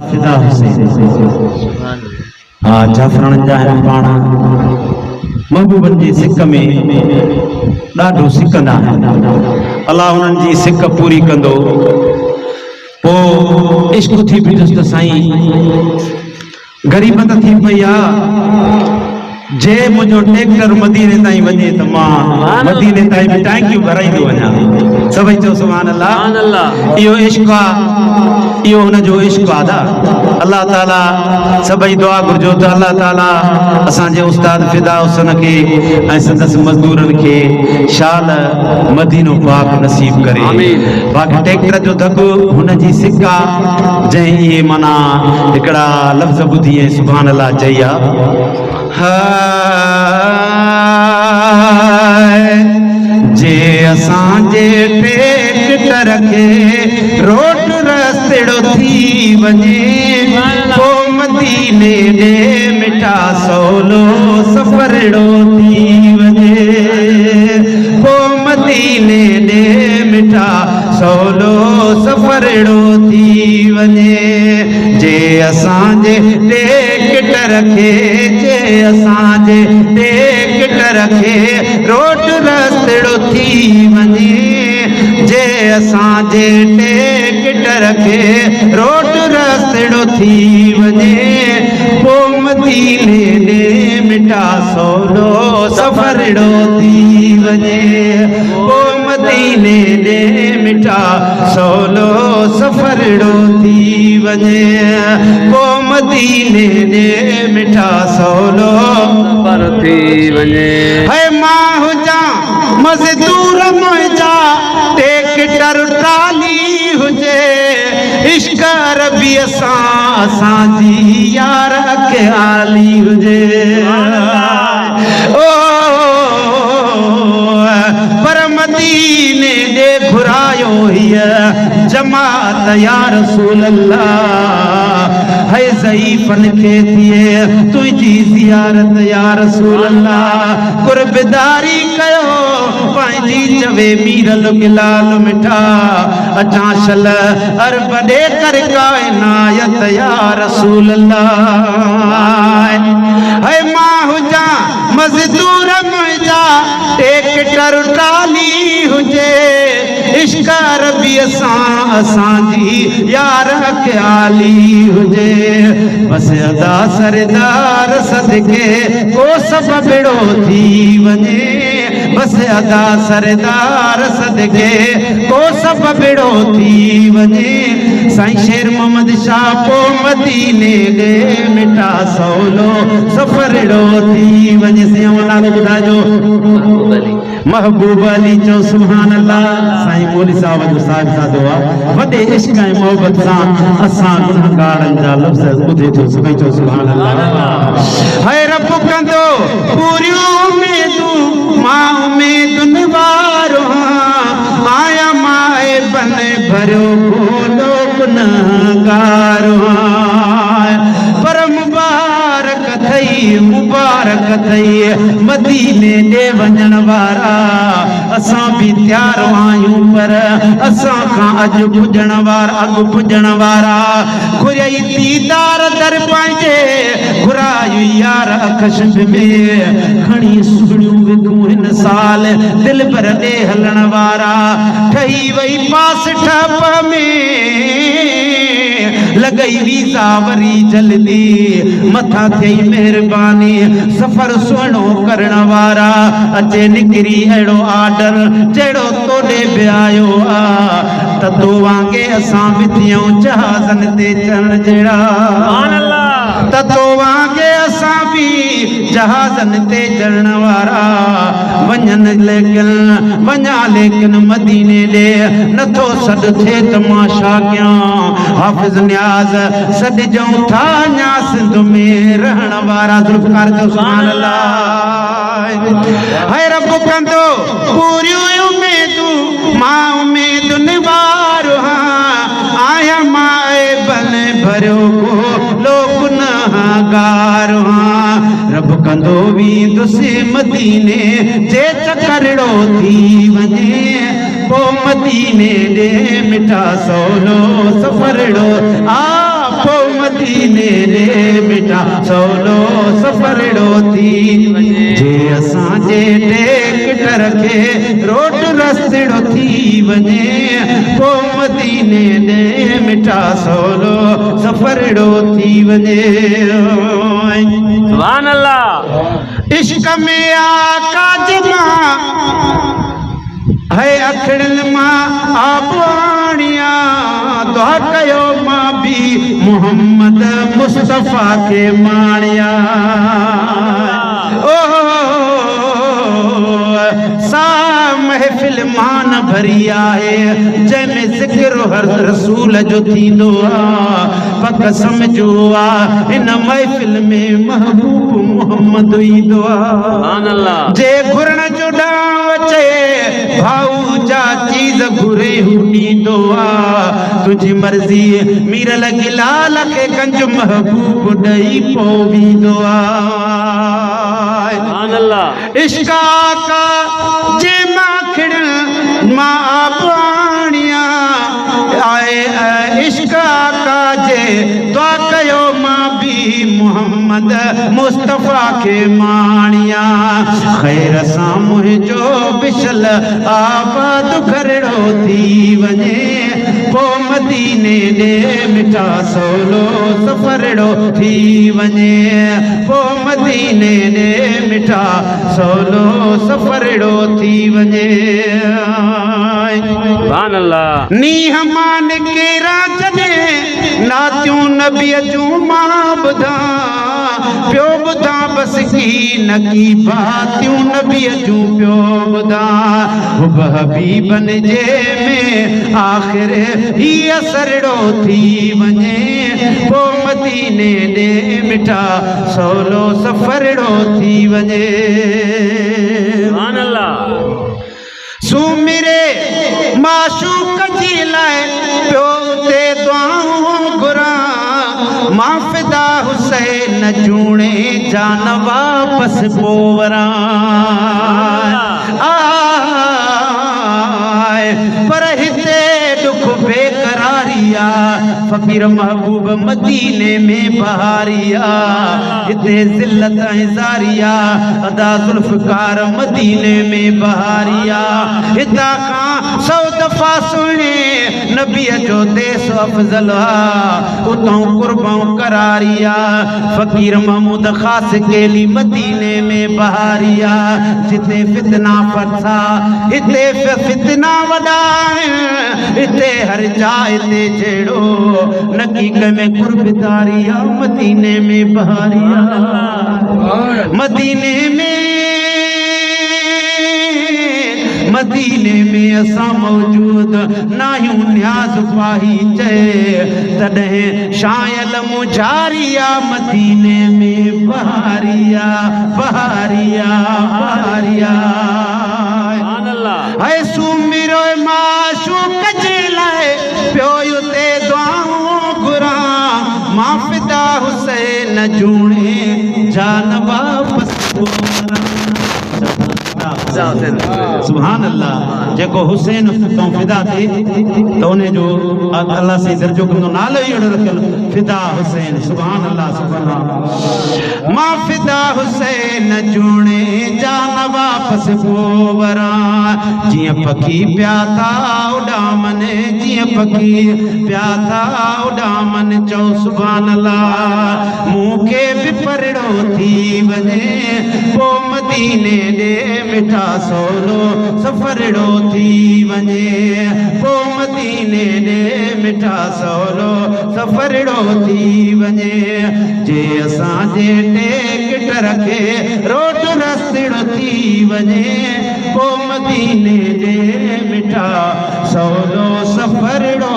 फिदा हुसैन हाँ जाफरन जा पाण महबूबन जी सिक में ॾाढो सिकंदा आहिनि। अल्लाह उन्हनि जी सिक पूरी कंदो। पोइ इश्क थी बीठुसि त साईं ग़रीबत थी पई आहे। जे मुझो ट्रैक्टर मदीने ताईं वञे त मां मदीने ताईं बि टांकियूं भराईंदो वञा। सभई चओ सुभान अल्लाह। इहो इश्क आहे, इहो हुनजो इश्क आहे। अल्लाह ताला सभई दुआ घुर्जो त अल्लाह ताला असांजे उस्ताद फिदा हुसैन खे ऐं संदसि मज़दूरनि खे शाल मदीनो पाक नसीब करे। बाक़ी ट्रैक्टर जो धकु हुनजी सिक आहे जंहिं इहे माना हिकिड़ा लफ़्ज़ ॿुधी ऐं सुभान अल्लाह चई आहे। जे असांजे ट्रैक्टर खे रोड रस्तेड़ो थी वञे पोइ मदीने ॾे मिठा सवलो सफ़रड़ो थी वञे। पोइ मदीने ॾे मिठा सवलो सफ़रड़ो थी वञे। जे असांजे ट्रैक्टर खे असांजे ट्रैक्टर खे रोड रस्तेड़ो थी वञे। जे असांजे ट्रैक्टर खे रोड रस्तेड़ो थी वञे पोइ मदीने ॾे मिठा सवलो सफ़रड़ो थी वञे। पोइ मदीने ॾे मिठा सवलो सफ़रड़ो थी वञे। पोइ मदीने ॾे मिठा सवलो पर थी वञे। है मां हुजां मज़दूर मुंहिंजा ट्रैक्टर ट्राली हुजे इश्क रबी असांजी यार ख्याली हुजे। ओ पर मदीने ॾे घुरायो हीअ जमात या रसूल अल्लाह। है ज़ईफ़न खे थिए तुंहिंजी ज़ियारत या रसूल अल्लाह। कुर्बदारी कयो पंहिंजी चवे मीरल गिलाल मिठा अचां शल अरब ॾे कर काइनायत या रसूल अल्लाह। है मां हुजां मज़दूर मुंहिंजा ट्रैक्टर ट्राली हुजे इश्क रबी असांजी यार ख्याली हुजे। बस अदा सरदार सदके को सब बेड़ो थी वञे। बस अदा सरदार सदके को सब बेड़ो थी वञे। साईं शेर मोहम्मद शाह पोइ मदीने ॾे मिठा सवलो सफ़रड़ो थी वञे। साईं नालो ॿुधाइजो महबूब अली चओ सुभान अल्लाह। साईं मौली साहब जो साहिबजादो आहे। वॾे इश्क ऐं मोहबत सां असां गुनहगारनि जा लफ़्ज़ ॿुधे थो सभई चओ सुभान अल्लाह। है रब कंदो पूरियूं उमेदूं मां उमेदुनि वारो आया माए बन भरियो भोलो गुनहगारो। पर मुबारक थई मदीने ॾे वञण वारा असां बि तयार आहियूं। पर असां खां अॼु पुॼण वारा अॻु पुॼण वारा घुरई दीदार दर पंहिंजे घुरायूं यार अखशंद में खणी सुहिणियूं विधूं हिन साल दिल भर ॾे हलण वारा ठही वई पास ठप में लॻई वीज़ा वरी जल्दी मथा थी महिरबानी सफ़र सुहिणो करण वारा अचे निकिरी अहिड़ो आर्डर जहिड़ो तोॾे बि आयो आहे त तो वांगे असां बि थियूं जहाज़नि ते चढ़ण जहिड़ा त तो वांगे असां बि जहाज़नि ते चढ़ण वारा वञनि लेकिन मदीने ॾे नथो सॾ थिए त मां छा कयां। हाफ़िज़ न्याज़ सॾिजऊं था न्या सिंध में रहण वारा ज़ुल्फ़कार जो सुभान अल्लाह। है रब कंदो पूरियूं उमेदूं मां उमेदुनि वारो आया माए बन भरियो भोलो गुनहगारो। रब कंदो वेंदुसि मदीने जे चकरड़ो थी वञे पोइ मदीने ॾे मिठा सवलो सफ़रड़ो आ पोइ मदीने दे मिठा सवलो सफ़रड़ो थी जे असांजे टेक रखे रोड रस्तड़ो थी वञे पोइ मदीने दे मिठा सवलो सफ़रड़ो थी वञे सुभान अल्लाह इश्क में आका जमा है अखड़न मां आबाणिया दुआ कयो मां भी मोहम्मद मुस्तफा के माणिया ओ सा महफिल मान भरी आहे जंहिंमें ज़िक्र हर रसूल जो थींदो आहे पक समझो आहे इन महफिल में महबूब मोहम्मद ईंदो आहे सुभान अल्लाह जे घुरण जो ॾांहुं अचे भाऊ जा चीज़ घुरे हू ॾींदो आहे तुंहिंजी मर्ज़ी मीर लॻी लाल खे गंज महबूब ॾेई पोइ वींदो आहे सुभान अल्लाह इश्क आका जे मां खिड़ण मां आबाणिया आए इश्क आका जे दुआ कयो मां भी मोहम्मद मुस्तफा के माणिया खैर सां मुंहिंजो बिशल आबाद घरड़ो थी वञे पोइ मदीने ॾे मिठा सवलो सफ़रड़ो थी वञे पोइ मदीने ॾे मिठा सवलो सफ़रड़ो थी वञे सुभान अल्लाह नीह मान के राजने नातियूं नबीअ जूं मां ॿुधां पियो ॿुधां बस की न की बातियूं नबीअ जूं पियो ॿुधां हुब हबीबन जे में आख़िर ही असरड़ो थी वञे पोइ मदीने ॾे मिठा सवलो सफ़रड़ो थी वञे सुभान अल्लाह सुमिरे माशूक जी लाइ पियो ते दुआऊं घुरां मां फिदा हुसैन जूणे जान वापस पोइ वरां आए पर हिते दुख बेकरारिया फकीर महबूब मदीने में बहारिया हिते ज़िल्लत हिज़ारिया अदा ज़ुल्फ़कार मदीने में बहारिया हिता खां 100 दफ़ा सुने नबीअ जो देस अफ़ज़ल उतों कुर्बों करारिया फकीर महमूद ख़ास केली मदीने में बहारिया जिते फितना फसा हिते फितना वॾा हिते हर जाए ते जहिड़ो नकीक में कुर्बदारिया मदीने में बहारिया मदीने में असां मौजूद नाहियूं न्याज़ पाही चए तॾहिं शायल मुझारिया मदीने में बहारिया बहारिया बहारिया सुभान अल्लाह है सुमिरो माशूक जे लाइ पियो उते दुआऊं घुरां मां फिदा हुसैन जूणे जान वापस सुभान अल्लाह जेको हुसैन तो फिदा थे तो उन्हें जो अल्लाह से दर्जो कंदो नालो ही अहिड़ो रखियल फिदा हुसैन सुभान अल्लाह मां फिदा हुसैन जूणे जान वापस पोइ वरां जीअं पखी पिया था उॾामन जीअं पखी पिया था उॾामन चओ सुभान अल्लाह मूंखे बि परड़ो थी वञे पोइ मदीने ॾे मिठा सवलो सफ़रड़ो थी वञे पोइ मदीने ॾे मिठा सवलो सफ़रड़ो थी वञे जे असांजे टेक रखे रोड रस्तड़ो थी वञे पोइ मदीने ॾे मिठा सवलो सफ़रड़ो